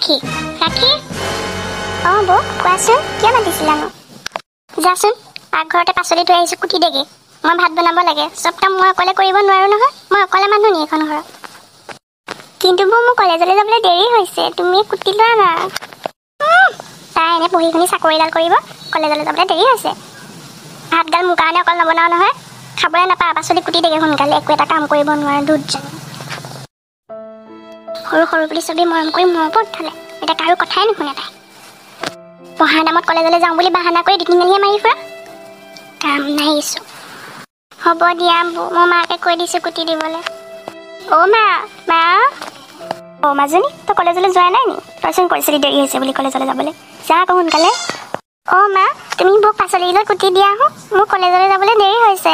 ৰাখি ৰাখি অঁ বৌ কোৱাচোন কিয় মাতিছিলানো যাচোন পাকঘৰতে পাচলি থৈ আহিছোঁ কুটি দেগে মই ভাত বনাব লাগে চব কাম মই অকলে কৰিব নোৱাৰোঁ নহয় মই অকলে মানুহ নি এখন ঘৰত কিন্তু বৌ মোৰ কলেজলৈ যাবলৈ দেৰি হৈছে তুমি কুটি লোৱা না তাই এনে পঢ়ি শুনি চাকৰিডাল কৰিব কলেজলৈ যাবলৈ দেৰি হৈছে ভাতডাল মোৰ কাৰণে অকল নবনাওঁ নহয় খাবলৈ নাপাওঁ পাচলি কুটি দেগে সোনকালে একো এটা কাম কৰিব নোৱাৰে দুধজন সৰু সৰু বুলি চবেই মৰম কৰি মৰমত থলে এতিয়া কাৰো কথাই নুশুনে তাই পঢ়াৰ নামত কলেজলৈ যাওঁ বুলি বাহানা কৰি ডিঙিঙালিয়ে মাৰি ফুৰা কাম নাহিছোঁ হ'ব দিয়া মই মাকে কৈ দিছোঁ কুটি দিবলৈ অ' মা মা অ' মাজনী তই কলেজলৈ যোৱা নাই নি তইচোন কৈছিলি দেৰি হৈছে বুলি কলেজলৈ যাবলৈ যা আকৌ সোনকালে অ' মা তুমি মোক পাচলিকেইটা কুটি দিয়া আহোঁ মোৰ কলেজলৈ যাবলৈ দেৰি হৈছে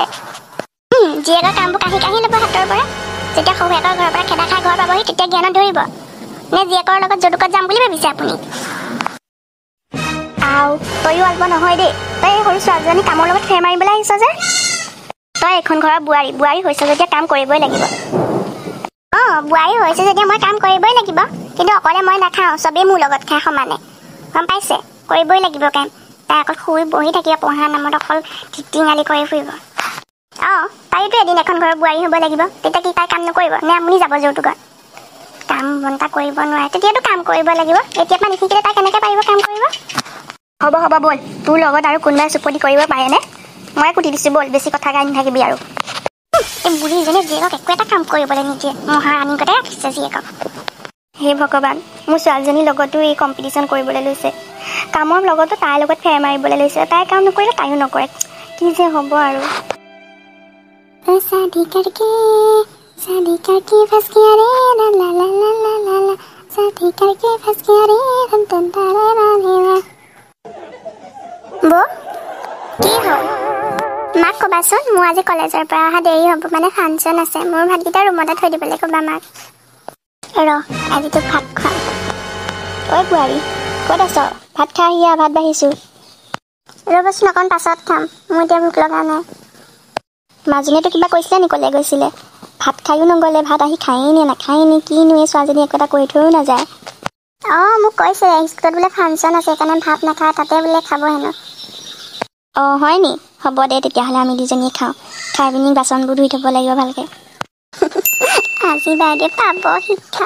জীয়েকৰ কামবোৰ কাঢ়ি কাঢ়ি ল'ব হাতৰ পৰা যেতিয়া শহুৱেকৰ ঘৰৰ পৰা খেদা খাই ঘৰ পাবহি তেতিয়া জ্ঞানত ধৰিব নে জীয়েকৰ লগত যদুকত যাম বুলি ভাবিছে আপুনি আও তয়ো আলব নহয় দেই তই এই সৰু ছোৱালীজনী কামৰ লগত ফেৰ মাৰিবলৈ আহিছ যে তই এখন ঘৰৰ বোৱাৰী হৈছ যেতিয়া কাম কৰিবই লাগিব অঁ বোৱাৰী হৈছে যেতিয়া মই কাম কৰিবই লাগিব কিন্তু অকলে মই নাখাওঁ চবেই মোৰ লগত খাই সমানে গম পাইছে কৰিবই লাগিব কাম তাই অকল শুই বহি থাকিব পঢ়াৰ নামত অকল টিঙালি কৰি ফুৰিব অঁ তাইতো এদিন এখন ঘৰৰ বোৱাৰী হ'ব লাগিব তেতিয়া কি তাই কাম নকৰিব নে আপুনি যাব যৌতুকত কাম বন্তা কৰিব নোৱাৰে তেতিয়াতো কাম কৰিব লাগিব এতিয়া পৰা নিশিকিলে তাই কেনেকৈ পাৰিব কাম কৰিব হ'ব হ'ব ব'ল তোৰ লগত আৰু কোনোবাই চুপতি কৰিব পাৰেনে মই কুটি দিছোঁ ব'ল বেছি কথা গাই নাথাকিবি আৰু এই বুঢ়ীজনীয়ে জীয়েকক একো এটা কাম কৰিবলৈ নিদিয়ে মহাৰাণীকতে ৰাখিছে জীয়েকক হে ভগৱান মোৰ ছোৱালীজনীৰ লগতো এই কম্পিটিশ্যন কৰিবলৈ লৈছে কামৰ লগতো তাইৰ লগত ফেৰ মাৰিবলৈ লৈছে তাই কাম নকৰিলে তাইও নকৰে কি যে হ'ব আৰু शादी करके फंस गया रे ला ला ला ला ला ला ला शादी करके फंस गया रे हम तंतारे वाले बो কি হ'ল মাক ক'বাচোন মোৰ আজি কলেজৰ পৰা অহা দেৰি হ'ব মানে ফাংচন আছে মোৰ ভাতকেইটা ৰুমতে থৈ দিবলৈ ক'বা মাক আজিতো ভাত খোৱা ঐ বোৱাৰী ক'ত আছ ভাত খাই আহি ভাত বাঢ়িছোঁ ৰ'বচোন অকণ পাছত খাম মোৰ এতিয়া ভোক লগা নাই মাজনীয়েতো কিবা কৈছিলে নি ক'লে গৈছিলে ভাত খায়ো নগ'লে ভাত আহি খায়েই নে নাখায়েই নে কিনো এই ছোৱালীজনী একো এটা কৰি থৈও নাযায় অঁ মোক কৈছে স্কুলত বোলে ফাংচন আছে সেইকাৰণে ভাত নাখায় তাতে বোলে খাব হেনো অঁ হয় নি হ'ব দে তেতিয়াহ'লে আমি দুজনীয়ে খাওঁ খাই পিনি বাচনবোৰ ধুই থ'ব লাগিব ভালকৈ আজি বাইদেউ পাব শিক্ষা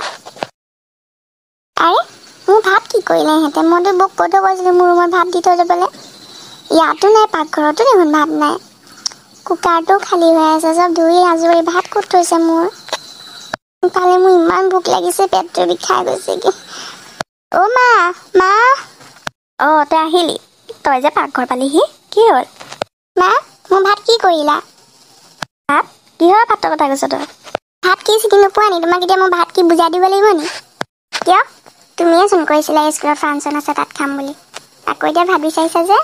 আৰে মোৰ ভাত কি কৰিলে সিহঁতে মইতো বৌক কৈ থৈ কৈছিলোঁ মোৰ ৰুমত ভাত দি থৈ যাবলৈ ইয়াতো নাই পাকঘৰতো দেখোন ভাত নাই কুকাৰটো খালী হৈ আছে চব ধুই আজৰি ভাত ক'ত থৈছে মোৰ ইফালে মোৰ ইমান ভোক লাগিছে পেটটো বিষাই গৈছেগৈ অ' মা অঁ তই আহিলি তই যে পাকঘৰ পালিহি কি হ'ল মা মোৰ ভাত কি কৰিলা ভাত কিহৰ ভাতৰ কথা কৈছ তই ভাত কি চিটি নোপোৱা নি তোমাক এতিয়া মই ভাত কি বুজাই দিব লাগিব নি কিয় তুমিয়ে চোন কৈছিলা স্কুলত ফাংচন আছে তাত খাম বুলি আকৌ এতিয়া ভাত বিচাৰিছা যে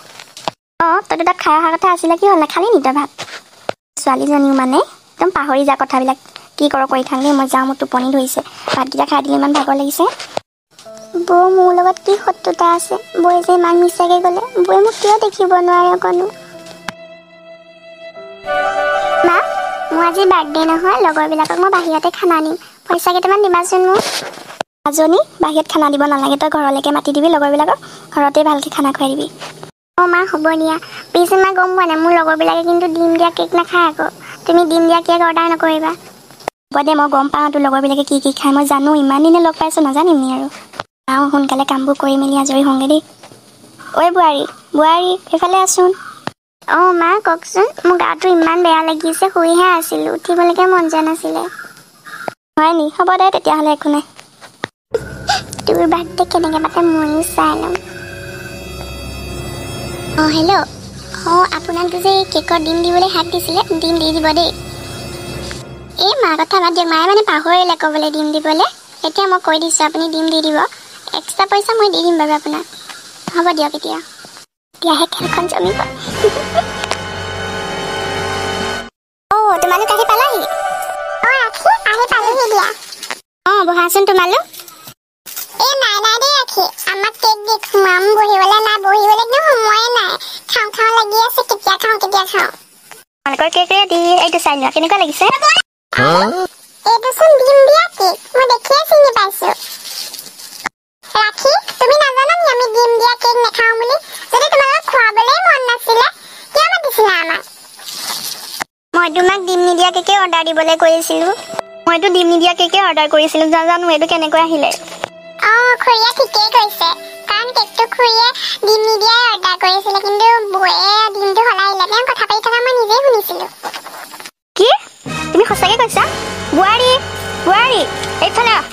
অঁ তইতো তাত খাই অহা কথা আছিলে কি হ'ল নাখালি নি তই ভাত ছোৱালীজনীও মানে একদম পাহৰি যা কথাবিলাক কি কৰ কৰি থাক দেই মই যাওঁ মোৰ টোপনি ধৰিছে ভাতকেইটা খাই দিলে ইমান ভাগৰ লাগিছে বৌ মোৰ লগত কি শত্ৰুতা আছে বৌয়ে যে ইমান মিছাকৈ গ'লে বৌয়ে মোক কিয় দেখিব নোৱাৰে অকণো মা মোৰ আজি বাৰ্থডে নহয় লগৰবিলাকক মই বাহিৰতে খানা নিম পইচা কেইটামান দিবাচোন মোক মাজনী বাহিৰত খানা দিব নালাগে তই ঘৰলৈকে মাতি দিবি লগৰবিলাকক ঘৰতে ভালকৈ খানা খুৱাই দিবি অঁ মা হ'ব দিয়া পিছে মা গম পোৱা নাই মোৰ লগৰবিলাকে কিন্তু ডিম দিয়া কেক নাখায় আকৌ তুমি ডিম দিয়া কেক অৰ্ডাৰ নকৰিবা হ'ব দে মই গম পাওঁ তোৰ লগৰবিলাকে কি কি খায় মই জানো ইমান দিনে লগ পাইছোঁ নাজানিম নি আৰু সোনকালে কামবোৰ কৰি মেলি আজৰি হওঁগৈ দেই ঐ বোৱাৰী এইফালে আছোন অঁ মা কওকচোন মোৰ গাটো ইমান বেয়া লাগিছে শুইহে আছিলোঁ উঠিবলৈকে মন যোৱা নাছিলে হয় নি হ'ব দে তেতিয়াহ'লে একো নাই তোৰ বাৰ্থডে কেনেকৈ পাতে ময়ো চাই ল'ম অঁ হেল্ল' অঁ আপোনাক যে কেকত ডিম দিবলৈ হাক দিছিলে ডিম দি দিব দেই এই মাৰ কথা বাদ দিয়ক মায়ে মানে পাহৰিলে ক'বলৈ ডিম দিবলৈ এতিয়া মই কৈ দিছোঁ আপুনি ডিম দি দিব এক্সট্ৰা পইচা মই দি দিম বাৰু আপোনাক হ'ব দিয়ক এতিয়াহে খেলখন জমিব অঁ তোমালোক আহি পালাহি অঁ ৰাখি আহি পালোহি দিয়া অঁ বহাচোন তোমালোক এই নাই দেই ৰাখি আমাক কেক দি খুৱাম বহিবলৈ একদম সময়ে নাই খাওঁ লাগি আছে কেতিয়া খাওঁ তোমালোকৰ কেক ৰেডি এইটো চাই লোৱা কেনেকুৱা লাগিছে এইটো চোন ডিম দিয়া কেক মই দেখিয়ে চিনি পাইছোঁ অৰ্ডাৰ দিবলৈ কৈছিলোঁ। মইতো ডিম নিদিয়া কেকে অৰ্ডাৰ কৰিছিলোঁ, জানো এইটো কেনেকৈ আহিলে। খুৰীয়ে ঠিকেই কৈছে, কাৰণ কেকটো খুৰীয়ে ডিম নিদিয়াই অৰ্ডাৰ কৰিছিলে, কিন্তু বৌয়ে ডিমটো সলাইলে। তেওঁ কথা পাতি থকা মই নিজেই শুনিছিলোঁ। কি তুমি সঁচাকৈ কৈছা? বোৱাৰী বোৱাৰী এইফালে আহ।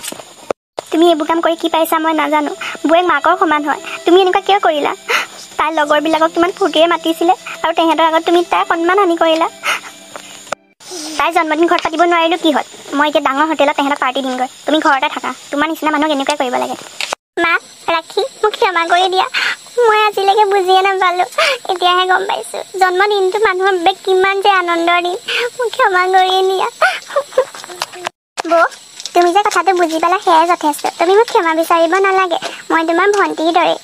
তুমি এইবোৰ কাম কৰি কি পাইছা মই নাজানো। বৌয়েক মাকৰ সমান হয়, তুমি এনেকুৱা কিয় কৰিলা? তাইৰ লগৰবিলাকক কিমান ফূৰ্তিৰে মাতিছিলে আৰু তেহেঁতৰ আগত তুমি তাইৰ সন্মান হানি কৰিলা। তাই জন্মদিন ঘৰত পাতিব নোৱাৰিলোঁ কি হ'ল? মই এতিয়া ডাঙৰ হোটেলত তেহেঁতক পাৰ্টি দিমগৈ, তুমি ঘৰতে থাকা। তোমাৰ নিচিনা মানুহক এনেকুৱাই কৰিব লাগে। মা, ৰাখি মোক ক্ষমা কৰি দিয়া। মই আজিলৈকে বুজিয়ে নাপালোঁ, এতিয়াহে গম পাইছোঁ জন্মদিনটো মানুহৰ বাবে কিমান যে আনন্দৰ দিন। মোক ক্ষমা কৰি দিয়া। বৌ, তুমি যে কথাটো বুজি পালা সেয়াই যথেষ্ট। তুমি মোক ক্ষমা বিচাৰিব নালাগে, মই তোমাৰ ভণ্টিৰ দৰে।